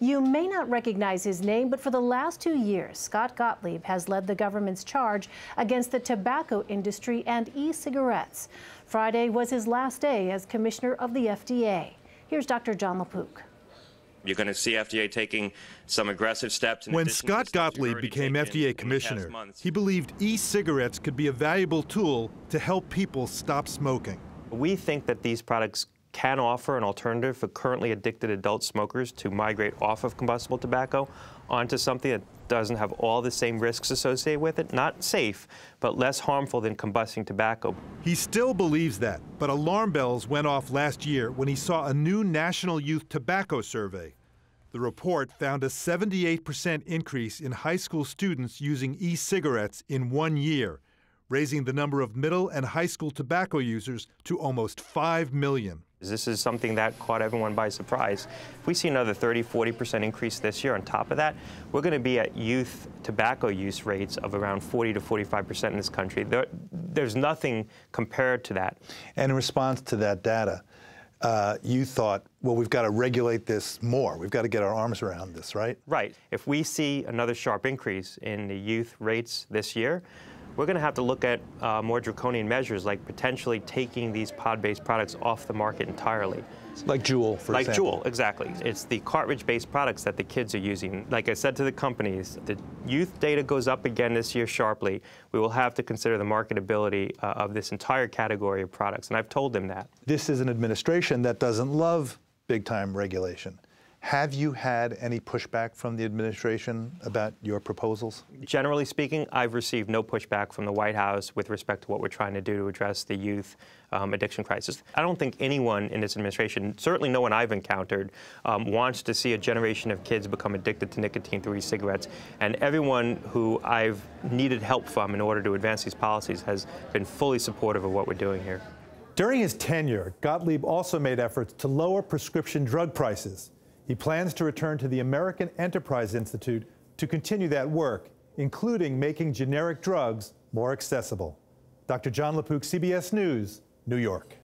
You may not recognize his name, but for the last 2 years, Scott Gottlieb has led the government's charge against the tobacco industry and e-cigarettes. Friday was his last day as commissioner of the FDA. Here's Dr. Jon Lapook. You're going to see FDA taking some aggressive steps. When Scott Gottlieb became FDA Commissioner, he believed e-cigarettes could be a valuable tool to help people stop smoking. We think that these products can offer an alternative for currently addicted adult smokers to migrate off of combustible tobacco onto something that doesn't have all the same risks associated with it. Not safe, but less harmful than combusting tobacco. He still believes that, but alarm bells went off last year when he saw a new National Youth Tobacco Survey. The report found a 78% increase in high school students using e-cigarettes in 1 year, raising the number of middle and high school tobacco users to almost 5 million. This is something that caught everyone by surprise. If we see another 30–40% increase this year on top of that, we're going to be at youth tobacco use rates of around 40 to 45% in this country. There's nothing compared to that. And in response to that data, you thought, well, we've got to regulate this more. We've got to get our arms around this, right? Right. If we see another sharp increase in the youth rates this year, we're going to have to look at more draconian measures, like potentially taking these pod-based products off the market entirely. Like Juul, for example. Like Juul, exactly. It's the cartridge-based products that the kids are using. Like I said to the companies, the youth data goes up again this year sharply. We will have to consider the marketability of this entire category of products, and I've told them that. This is an administration that doesn't love big-time regulation. Have you had any pushback from the administration about your proposals? Generally speaking, I've received no pushback from the White House with respect to what we're trying to do to address the youth addiction crisis. I don't think anyone in this administration, certainly no one I've encountered, wants to see a generation of kids become addicted to nicotine through e-cigarettes. And everyone who I've needed help from in order to advance these policies has been fully supportive of what we're doing here. During his tenure, Gottlieb also made efforts to lower prescription drug prices. He plans to return to the American Enterprise Institute to continue that work, including making generic drugs more accessible. Dr. Jon Lapook, CBS News, New York.